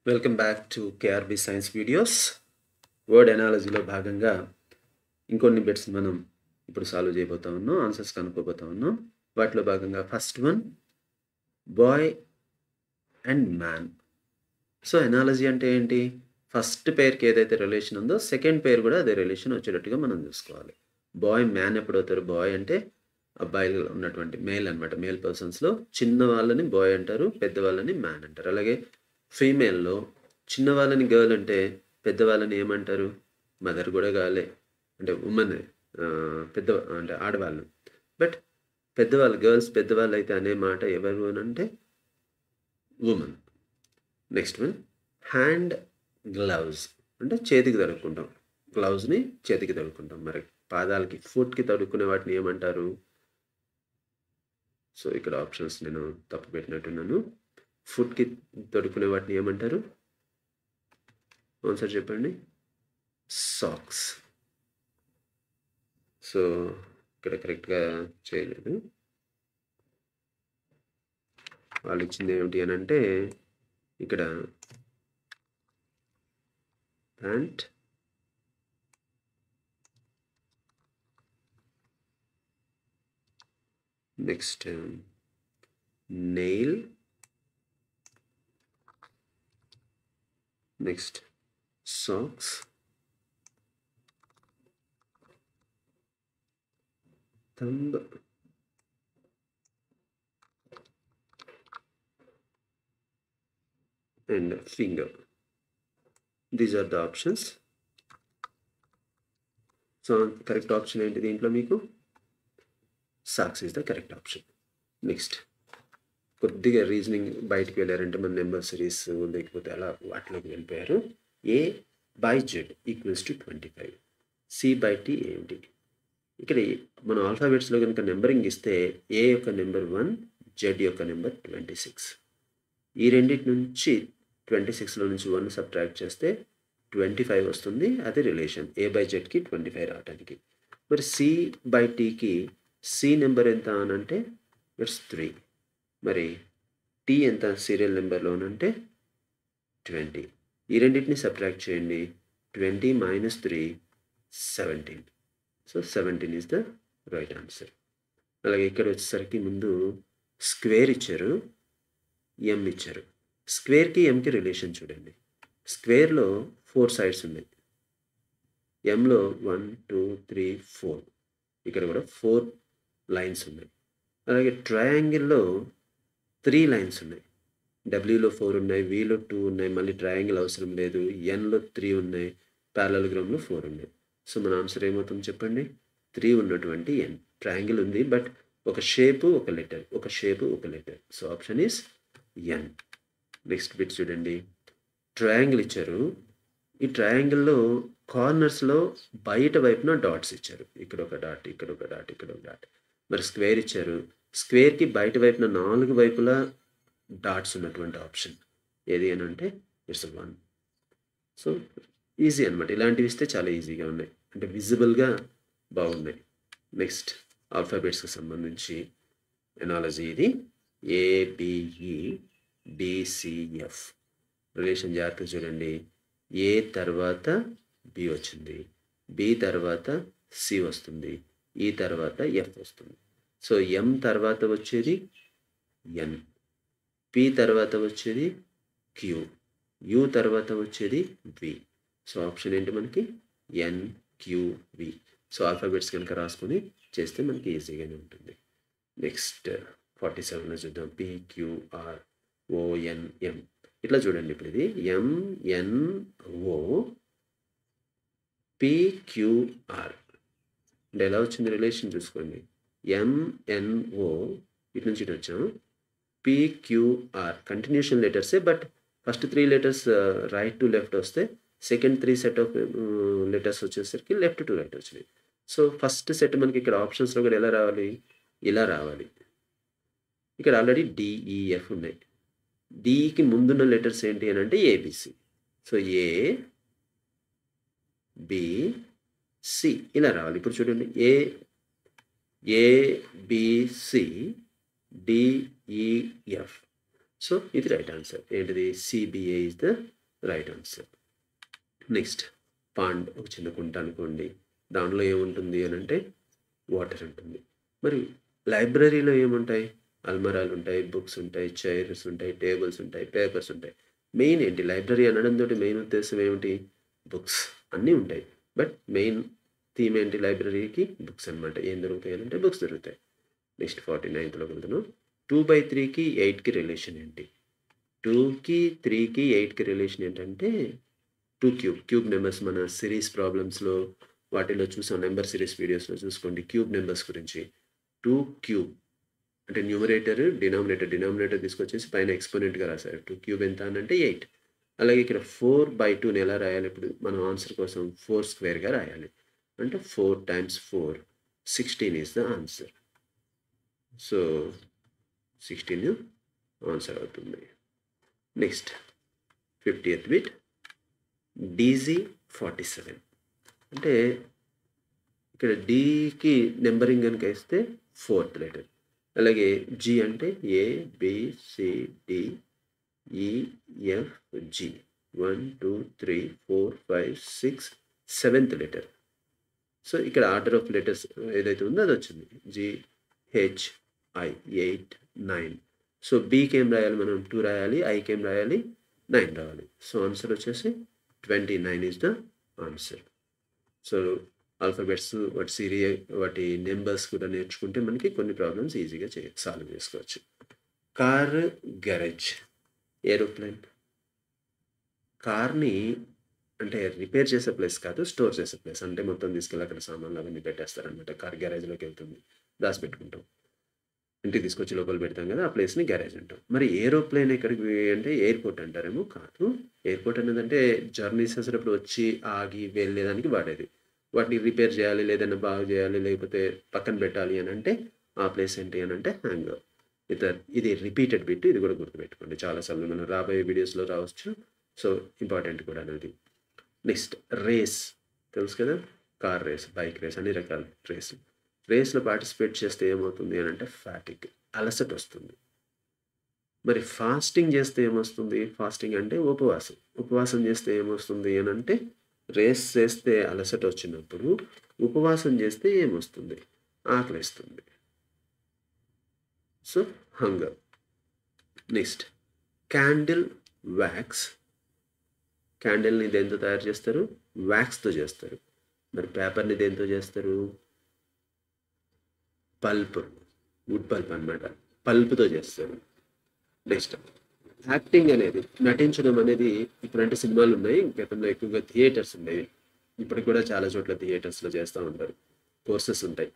Welcome back to KRB science videos. Word ఎనాలజీలో భాగంగా ఇంకొన్ని బిట్స్ మనం ఇప్పుడు సాల్వ్ చేయబోతా ఉన్నాం, ఆన్సర్స్ కనుక్కోబోతా ఉన్నాం. వాటిలో భాగంగా first one boy and man. So analogy అంటే ఏంటి? ఫస్ట్ పేర్కి ఏదైతే రిలేషన్ ఉందో సెకండ్ పేర్ కూడా అదే రిలేషన్ వచ్చేటట్టుగా మనం చూసుకోవాలి. బాయ్ మ్యాన్ ఎప్పుడు అవుతారు? బాయ్ అంటే అబ్బాయిలు ఉన్నటువంటి మేల్ అనమాట. మేల్ పర్సన్స్లో చిన్న వాళ్ళని బాయ్ అంటారు, పెద్దవాళ్ళని మ్యాన్ అంటారు. అలాగే ఫీమేల్లో చిన్నవాళ్ళని గర్ల్ అంటే పెద్దవాళ్ళని ఏమంటారు? మదర్ కూడా గాలే, అంటే ఉమెన్, పెద్ద అంటే ఆడవాళ్ళు. బట్ పెద్దవాళ్ళు, గర్ల్స్ పెద్దవాళ్ళు అయితే అనే మాట ఎవరు అని అంటే women. Next one hand gloves, అంటే చేతికి తడుక్కుంటాం. గ్లౌజ్ని చేతికి తడుక్కుంటాం. మరి పాదాలకి, ఫుట్కి తడుక్కునే వాటిని ఏమంటారు? సో ఇక్కడ ఆప్షన్స్ నేను తప్పు పెట్టినట్టున్నాను. ఫుట్కి తడుక్కునే వాటిని ఏమంటారు? ఆన్సర్ చెప్పండి. సాక్స్. సో ఇక్కడ కరెక్ట్గా చేయలేదు. వాళ్ళు ఇచ్చింది ఏమిటి అని అంటే ఇక్కడ pant, next nail, next socks, thumb, and finger. These are the options. So correct option ఏంటి దీంట్లో మీకు? Socks is the correct option. Next కొద్దిగా రీజనింగ్ బయటికి వెళ్ళారంటే మన నెంబర్ సిరీస్ లేకపోతే అలా వాటిలోకి వెళ్ళిపోయారు. A by Z equals to 25. C by T ఏంటి? ఇక్కడ మనం ఆల్ఫాబెట్స్లో కనుక నెంబరింగ్ ఇస్తే ఏ యొక్క నెంబర్ 1, జెడ్ యొక్క నెంబర్ 26. ఈ రెండింటి నుంచి 26లో నుంచి 1 సబ్ట్రాక్ట్ చేస్తే 25 వస్తుంది. అది రిలేషన్ ఏ బై జెడ్కి 25 రావడానికి. మరి సి బై టీకి సి నెంబర్ ఎంత అని అంటే ఇట్స్ 3. మరి టీ ఎంత సీరియల్ నెంబర్లోనంటే 20. ఈ రెండింటిని సబ్ట్రాక్ట్ చేయండి. 20 - 3 17. So 17 is the right answer. అలాగే ఇక్కడ వచ్చేసరికి ముందు స్క్వేర్ ఇచ్చారు, ఎం ఇచ్చారు. స్క్వేర్కి ఎంకి రిలేషన్ చూడండి. స్క్వేర్లో 4 సైడ్స్ ఉన్నాయి, ఎంలో 1 2 3 4. ఇక్కడ కూడా 4 లైన్స్ ఉన్నాయి. అలాగే ట్రయాంగిల్లో 3 లైన్స్ ఉన్నాయి. డబ్ల్యూలో 4 ఉన్నాయి, విలో 2 ఉన్నాయి, మళ్ళీ ట్రయాంగిల్ అవసరం లేదు. ఎన్లో 3 ఉన్నాయి, ప్యారలలోగ్రామ్లో 4 ఉన్నాయి. సో మన ఆన్సర్ ఏమవుతుంది చెప్పండి? 3 ఉన్నటువంటి ఎన్. ట్రయాంగిల్ ఉంది బట్ ఒక షేపు ఒక లెటర్, ఒక షేపు ఒక letter. So option is N. Next bit చూడండి. ట్రయాంగిల్ ఇచ్చారు. ఈ ట్రయాంగిల్లో కార్నర్స్లో బయట వైపున డాట్స్ ఇచ్చారు. ఇక్కడ ఒక డాట్, ఇక్కడ ఒక డాట్, ఇక్కడ ఒక డాట్. మరి స్క్వేర్ ఇచ్చారు. స్క్వేర్కి బయట వైపున 4 వైపులా డాట్స్ ఉన్నటువంటి ఆప్షన్ ఏది అని అంటే ఇట్స్ 1. సో ఈజీ అనమాట. ఇలాంటివి ఇస్తే చాలా ఈజీగా ఉన్నాయి, అంటే విజిబుల్గా బాగున్నాయి. నెక్స్ట్ ఆల్ఫాబెట్స్కి సంబంధించి ఎనాలజీ ఇది. ఏబిఈ బిసిఎఫ్ రిలేషన్ జాగ్రత్తగా చూడండి. ఏ తర్వాత బి వచ్చింది, బి తర్వాత సి వస్తుంది, ఈ తర్వాత ఎఫ్ వస్తుంది. సో ఎం తర్వాత వచ్చేది ఎన్, పి తర్వాత వచ్చేది క్యూ, యు తర్వాత వచ్చేది వి. సో ఆప్షన్ ఏంటి మనకి? ఎన్క్యూవి. సో ఆల్ఫాబెట్స్ కనుక రాసుకొని చేస్తే మనకి ఈజీగానే ఉంటుంది. నెక్స్ట్ 47లో చూద్దాం. PQR ONM. ఇట్లా చూడండి. ఇప్పుడు ఇది ఎంఎన్ఓ పిక్యూఆర్ అంటే ఎలా వచ్చింది రిలేషన్ చూసుకోండి. ఎంఎన్ఓ ఇటు నుంచి ఇటు వచ్చాము. పిక్యూఆర్ కంటిన్యూషన్ లెటర్సే, but first 3 letters right to left వస్తే సెకండ్ 3 సెట్ ఆఫ్ లెటర్స్ వచ్చేసరికి లెఫ్ట్ టు రైట్ వచ్చినాయి. సో ఫస్ట్ సెట్ మనకి ఇక్కడ ఆప్షన్స్లో కూడా ఎలా రావాలి? ఇలా రావాలి. ఇక్కడ ఆల్రెడీ డిఈఎఫ్ ఉన్నాయి. డికి ముందున్న లెటర్స్ ఏంటి అని అంటే ABC. So A B C ఇలా రావాలి. ఇప్పుడు చూడండి. ABC DEF. సో ఇది రైట్ ఆన్సర్. ఏంటిది? CBA is the right answer. Next pond, ఒక చిన్న కుంట అనుకోండి. దానిలో ఏముంటుంది అని అంటే వాటర్ ఉంటుంది. మరి లైబ్రరీలో ఏముంటాయి? అల్మరాలు ఉంటాయి, బుక్స్ ఉంటాయి, చైర్స్ ఉంటాయి, టేబుల్స్ ఉంటాయి, పేపర్స్ ఉంటాయి. మెయిన్ ఏంటి? లైబ్రరీ అనడంతో మెయిన్ ఉద్దేశం ఏమిటి? బుక్స్ అన్నీ ఉంటాయి. బట్ మెయిన్ థీమ్ ఏంటి లైబ్రరీకి? బుక్స్ అనమాట. ఏం దొరుకుతాయి అంటే బుక్స్ దొరుకుతాయి. నెక్స్ట్ 49థ్లోకి వెళ్తున్నాం. 2/3కి 8కి రిలేషన్ ఏంటి? 2కి 3కి 8కి రిలేషన్ ఏంటంటే 2 క్యూబ్ నెంబర్స్ మన సిరీస్ ప్రాబ్లమ్స్లో వాటిలో చూసాం. నెంబర్ సిరీస్ వీడియోస్లో చూసుకోండి క్యూబ్ నెంబర్స్ గురించి. 2 క్యూబ్ అంటే న్యూమరేటర్ డినామినేటర్ తీసుకొచ్చేసి పైన ఎక్స్పోనెంట్గా రాశారు. 2 క్యూబ్ ఎంత అని అంటే 8. అలాగే ఇక్కడ 4/2ని ఎలా రాయాలి? ఇప్పుడు మనం ఆన్సర్ కోసం 4 స్క్వేర్గా రాయాలి. అంటే 4 × 4 16 is the answer. So 16 answer అవుతుంది. నెక్స్ట్ 50th బిట్ DZ47 అంటే ఇక్కడ డీకి నెంబరింగ్ కనుక ఇస్తే 4th లెటర్. అలాగే జీ అంటే ABCDEFG 1 2 3 4 5 6 7th లెటర్. సో ఇక్కడ ఆర్డర్ ఆఫ్ లెటర్స్ ఏదైతే ఉందో అది వచ్చింది. GHI 8 9. సో బీకి ఏం రాయాలి? మనం 2 రాయాలి. ఐకి ఏం రాయాలి? 9 రావాలి. సో ఆన్సర్ వచ్చేసి 29 is the answer. So alphabets వాటి నెంబర్స్ కూడా నేర్చుకుంటే మనకి కొన్ని ప్రాబ్లమ్స్ ఈజీగా సాల్వ్ చేసుకోవచ్చు. Car, garage, aeroplane. కార్ని అంటే రిపేర్ చేసే ప్లేస్ కాదు, స్టోర్ చేసే ప్లేస్. అంటే మొత్తం తీసుకెళ్ళి అక్కడ సామాన్లు అవన్నీ పెట్టేస్తారనమాట. కార్ గ్యారేజ్లోకి వెళ్తుంది, దాచిపెట్టుకుంటాం. ఇంటికి తీసుకొచ్చి లోపల పెడతాం కదా, ఆ ప్లేస్ని గ్యారేజ్ అంటాం. మరి ఏరోప్లేన్ ఎక్కడికి అంటే ఎయిర్పోర్ట్ అంటారేమో. కాదు, ఎయిర్పోర్ట్ అనేది అంటే జర్నీస్ చేసేటప్పుడు వచ్చి ఆగి వెళ్ళేదానికి వాడేది. వాటిని రిపేర్ చేయాలి, లేదన్నా బాగు చేయాలి, లేకపోతే పక్కన పెట్టాలి అని అంటే ఆ ప్లేస్ ఏంటి అని అంటే హ్యాంగర్. ఇది రిపీటెడ్ బిట్, ఇది కూడా గుర్తుపెట్టుకోండి. చాలాసార్లు మనం రాబోయే వీడియోస్లో రావచ్చు. సో ఇంపార్టెంట్ కూడా అనేది. నెక్స్ట్ రేస్ తెలుసు కదా, కార్ రేస్, బైక్ రేస్, అన్ని రకాల రేసులు. రేస్లో పార్టిసిపేట్ చేస్తే ఏమవుతుంది అని అంటే ఫ్యాటిక్, అలసట వస్తుంది. మరి ఫాస్టింగ్ చేస్తే ఏమొస్తుంది? ఫాస్టింగ్ అంటే ఉపవాసం చేస్తే ఏమొస్తుంది అని అంటే రేస్ చేస్తే అలసట వచ్చినప్పుడు, ఉపవాసం చేస్తే ఏమొస్తుంది? ఆకలిస్తుంది. So hunger. Next candle, wax. క్యాండిల్ని దేంతో తయారు చేస్తారు? వ్యాక్స్తో చేస్తారు. మరి పేపర్ని దేంతో చేస్తారు? పల్ప్, వుడ్ పల్ప్ అనమాట, పల్ప్తో చేస్తారు. నెక్స్ట్ యాక్టింగ్ అనేది, నటించడం అనేది. ఇప్పుడంటే సినిమాలు ఉన్నాయి, గతంలో ఎక్కువగా థియేటర్స్ ఉండేవి. ఇప్పటికి కూడా చాలా చోట్ల థియేటర్స్లో చేస్తూ ఉంటారు. కోర్సెస్ ఉంటాయి.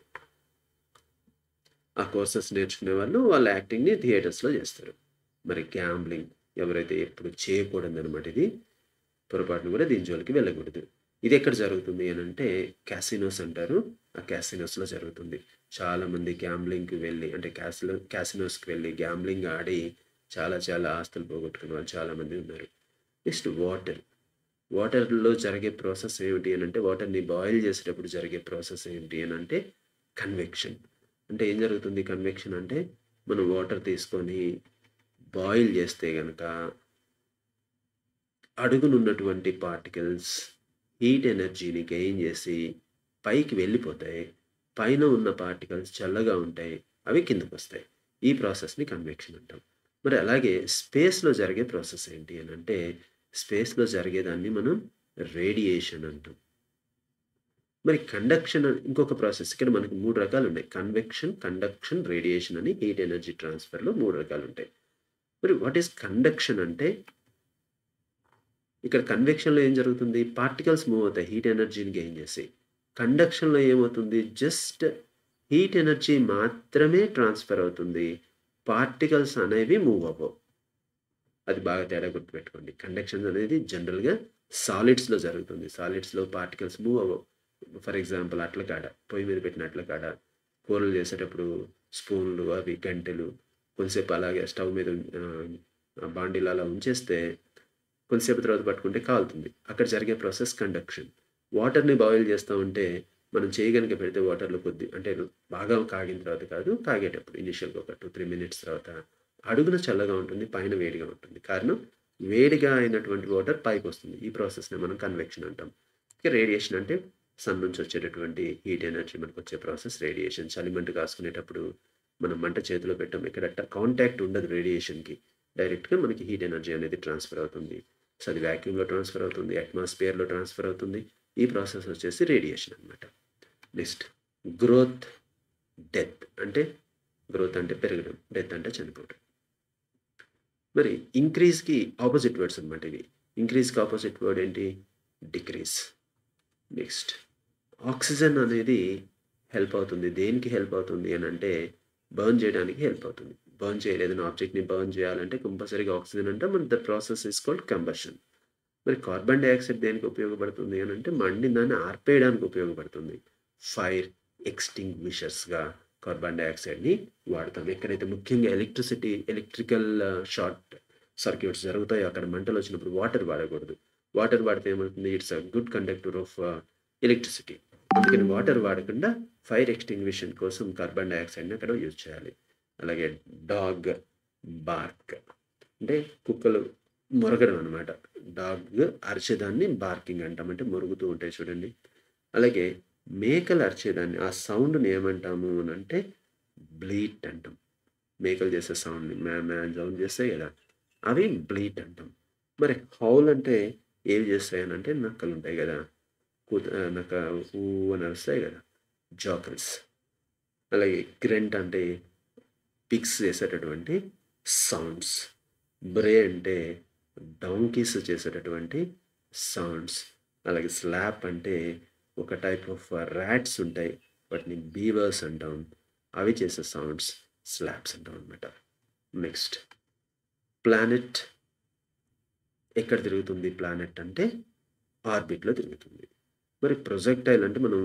ఆ కోర్సెస్ నేర్చుకునే వాళ్ళ యాక్టింగ్ని థియేటర్స్లో చేస్తారు. మరి గ్యాంబ్లింగ్ ఎవరైతే ఎప్పుడు చేయకూడదు అనమాట. ఇది పొరపాటును కూడా దీని జోలికి వెళ్ళకూడదు. ఇది ఎక్కడ జరుగుతుంది అని అంటే క్యాసినోస్ అంటారు. ఆ క్యాసినోస్లో జరుగుతుంది. చాలామంది గ్యాంబ్లింగ్కి వెళ్ళి అంటే క్యాసినోస్కి వెళ్ళి గ్యాంబ్లింగ్ ఆడి చాలా ఆస్తులు పోగొట్టుకునే వాళ్ళు చాలామంది ఉన్నారు. నెక్స్ట్ వాటర్లో జరిగే ప్రాసెస్ ఏమిటి అని అంటే, వాటర్ని బాయిల్ చేసేటప్పుడు జరిగే ప్రాసెస్ ఏంటి అని అంటే కన్వెక్షన్. అంటే ఏం జరుగుతుంది? కన్వెక్షన్ అంటే మనం వాటర్ తీసుకొని బాయిల్ చేస్తే కనుక అడుగునున్నటువంటి పార్టికల్స్ హీట్ ఎనర్జీని గెయిన్ చేసి పైకి వెళ్ళిపోతాయి. పైన ఉన్న పార్టికల్స్ చల్లగా ఉంటాయి, అవి కిందకు వస్తాయి. ఈ ప్రాసెస్ని కన్వెక్షన్ అంటాం. మరి అలాగే స్పేస్లో జరిగే ప్రాసెస్ ఏంటి అని అంటే, స్పేస్లో జరిగేదాన్ని మనం రేడియేషన్ అంటాం. మరి కండక్షన్ ఇంకొక ప్రాసెస్. ఇక్కడ మనకు 3 రకాలు ఉన్నాయి: కన్వెక్షన్, కండక్షన్, రేడియేషన్ అని. హీట్ ఎనర్జీ ట్రాన్స్ఫర్లో 3 రకాలు ఉంటాయి. మరి వాట్ ఈస్ కండక్షన్ అంటే, ఇక్కడ కన్వెక్షన్లో ఏం జరుగుతుంది? పార్టికల్స్ మూవ్ అవుతాయి హీట్ ఎనర్జీని గెయిన్ చేసి. కండక్షన్లో ఏమవుతుంది? జస్ట్ హీట్ ఎనర్జీ మాత్రమే ట్రాన్స్ఫర్ అవుతుంది, పార్టికల్స్ అనేవి మూవ్ అవ్వవు. అది బాగా తేడా గుర్తుపెట్టుకోండి. కండక్షన్ అనేది జనరల్గా సాలిడ్స్లో జరుగుతుంది. సాలిడ్స్లో పార్టికల్స్ మూవ్ అవ్వవు. ఫర్ ఎగ్జాంపుల్ అట్ల కాడ, పొయ్యి మీద పెట్టిన అట్ల కాడ కూరలు చేసేటప్పుడు స్పూన్లు అవి గంటెలు కొంతసేపు అలాగే స్టవ్ మీద బాండీలు అలా ఉంచేస్తే కొంతసేపు తర్వాత పట్టుకుంటే కాలుతుంది. అక్కడ జరిగే ప్రాసెస్ కండక్షన్. వాటర్ని బాయిల్ చేస్తూ ఉంటే మనం చేయగలిగే పెడితే వాటర్లో కొద్ది అంటే బాగా కాగిన తర్వాత కాదు, కాగేటప్పుడు ఇనిషియల్గా ఒక 2-3 minutes తర్వాత అడుగున చల్లగా ఉంటుంది, పైన వేడిగా ఉంటుంది. కారణం వేడిగా అయినటువంటి వాటర్ పైకి వస్తుంది. ఈ ప్రాసెస్‌ని మనం కన్వెక్షన్ అంటాం. ఇక రేడియేషన్ అంటే సన్ నుంచి వచ్చేటటువంటి హీట్ ఎనర్జీ మనకొచ్చే ప్రాసెస్ రేడియేషన్. చలిమంట కాసుకునేటప్పుడు మనం మంట చేతిలో పెట్టాం. ఇక్కడ కాంటాక్ట్ ఉండదు రేడియేషన్‌కి. డైరెక్ట్‌గా మనకి హీట్ ఎనర్జీ అనేది ట్రాన్స్‌ఫర్ అవుతుంది. సో, అది వాక్యూమ్‌లో ట్రాన్స్‌ఫర్ అవుతుంది. అట్మాస్ఫియర్‌లో ట్రాన్స్‌ఫర్ అవుతుంది. ఈ ప్రాసెస్ వచ్చేసి రేడియేషన్ అనమాట. నెక్స్ట్ గ్రోత్, డెత్ అంటే గ్రోత్ అంటే పెరగడం, డెత్ అంటే చనిపోవడం. మరి ఇంక్రీజ్‌కి ఆపోజిట్ వర్డ్స్ అనమాట ఇవి. ఇంక్రీజ్‌కి ఆపోజిట్ వర్డ్ ఏంటి? డిక్రీజ్. నెక్స్ట్ ఆక్సిజన్ అనేది హెల్ప్ అవుతుంది. దేనికి హెల్ప్ అవుతుంది అనంటే బర్న్ చేయడానికి హెల్ప్ అవుతుంది. బర్న్ చేయలేదని ఆబ్జెక్ట్‌ని బర్న్ చేయాలంటే కంపల్సరీగా ఆక్సిజన్ అంటే మన the process is called combustion. మరి కార్బన్ డయాక్సైడ్ దేనికి ఉపయోగపడుతుంది అనంటే మండిన దాన్ని ఆర్పేయడానికి ఉపయోగపడుతుంది. ఫైర్ ఎక్స్టింగ్విషర్స్‌గా కార్బన్ డయాక్సైడ్‌ని వాడతాం. ఎక్కడైతే ముఖ్యంగా ఎలక్ట్రికల్ షార్ట్ సర్క్యూట్స్ జరుగుతాయో అక్కడ మంటలు వచ్చినప్పుడు వాటర్ వాడకూడదు. వాటర్ వాడితే ఏమవుతుంది? It's a good conductor of electricity. అందుకని వాటర్ వాడకుండా ఫైర్ ఎక్స్టింగ్విషన్ కోసం కార్బన్ డయాక్సైడ్‌ని అక్కడ యూజ్ చేయాలి. అలాగే డాగ్ బార్క్ అంటే కుక్కలు మొరగడం అనమాట. డాగ్ అరిచేదాన్ని బార్కింగ్ అంటాం. అంటే మొరుగుతూ ఉంటాయి చూడండి. అలాగే మేకలు అరిచేదాన్ని ఆ సౌండ్‌ని ఏమంటాము అనంటే బ్లీట్ అంటాం. మేకలు చేసే సౌండ్‌ని మ్యా మ్యా అని సౌండ్ చేస్తాయి కదా! అవి బ్లీట్ అంటాం. మరి హౌల్ అంటే ఏవి చేస్తాయనంటే నక్కలుంటాయి కదా! నక్క ఊ అని అరుస్తాయి కదా! జాకల్స్. అలాగే గ్రంట్ అంటే పిగ్స్ చేసేటటువంటి సౌండ్స్. బ్రే అంటే డాంకీస్ చేసేటటువంటి సౌండ్స్. అలాగే స్లాప్ అంటే ఒక టైప్ ఆఫ్ ర్యాట్స్ ఉంటాయి. వాటిని బీవర్స్ అంటాం. అవి చేసే సౌండ్స్ స్లాప్స్ అంటాం అనమాట. నెక్స్ట్ ప్లానెట్ ఎక్కడ తిరుగుతుంది ప్లానెట్ అంటే ఆర్బిట్‌లో తిరుగుతుంది. మరి ప్రొజెక్టైల్ అంటే మనం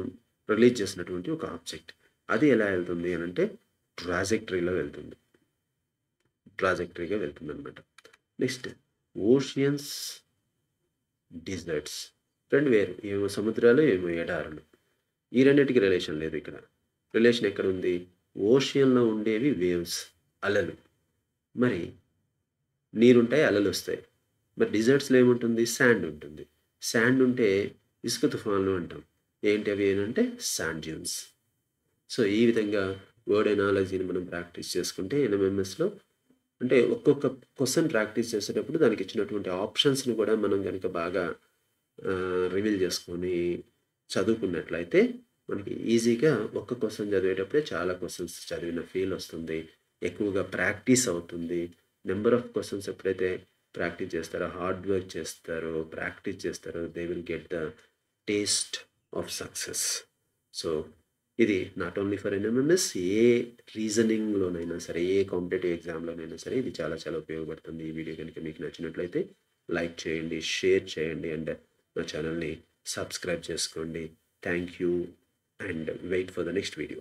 రిలీజ్ చేసినటువంటి ఒక ఆబ్జెక్ట్. అది ఎలా వెళ్తుంది అనంటే ట్రాజెక్టరీలో వెళ్తుంది. ట్రాజెక్టరీగా వెళ్తుందనమాట. నెక్స్ట్ ఓషియన్స్, డిజర్ట్స్ 2 వేరు. ఏమో సముద్రాలు, ఏమో ఎడారులు. ఈ రెండిటికి రిలేషన్ లేదు ఇక్కడ. రిలేషన్ ఎక్కడుంది? ఓషియన్‌లో ఉండేవి వేవ్స్ అలలు. మరి నీరుంటాయి, అలలొస్తాయి. మరి డిజర్ట్స్‌లో ఏముంటుంది? శాండ్ ఉంటుంది. శాండ్ ఉంటే ఇసుక తుఫాన్లు అంటాం. ఏంటి అవి అనంటే శాండ్ డ్యూన్స్. సో, ఈ విధంగా వర్డ్ ఎనాలజీని మనం ప్రాక్టీస్ చేసుకుంటే ఎన్ఎంఎంఎస్‌లో అంటే ఒక్కొక్క క్వెషన్ ప్రాక్టీస్ చేసేటప్పుడు దానికి ఇచ్చినటువంటి ఆప్షన్స్‌ని కూడా మనం గనుక బాగా రివీల్ చేసుకొని చదువుకున్నట్లయితే మనకి ఈజీగా ఒక్క క్వెషన్ చదివేటప్పుడే చాలా క్వెషన్స్ చదివిన ఫీల్ వస్తుంది. ఎక్కువగా ప్రాక్టీస్ అవుతుంది. నంబర్ ఆఫ్ క్వెషన్స్ ఎప్పుడైతే ప్రాక్టీస్ చేస్తారో, హార్డ్ వర్క్ చేస్తారో, ప్రాక్టీస్ చేస్తారో they will get the taste of success. So, ఇది నాట్ ఓన్లీ ఫర్ ఎన్ఎంఎంఎస్ ఏ రీజనింగ్‌లోనైనా సరే, ఏ కాంపిటేటివ్ ఎగ్జామ్‌లోనైనా సరే ఇది చాలా చాలా ఉపయోగపడుతుంది. ఈ వీడియో గనుక మీకు నచ్చినట్లయితే లైక్ చేయండి, షేర్ చేయండి అండ్ నా ఛానల్‌ని సబ్స్క్రైబ్ చేసుకోండి. Thank you and wait for the next video.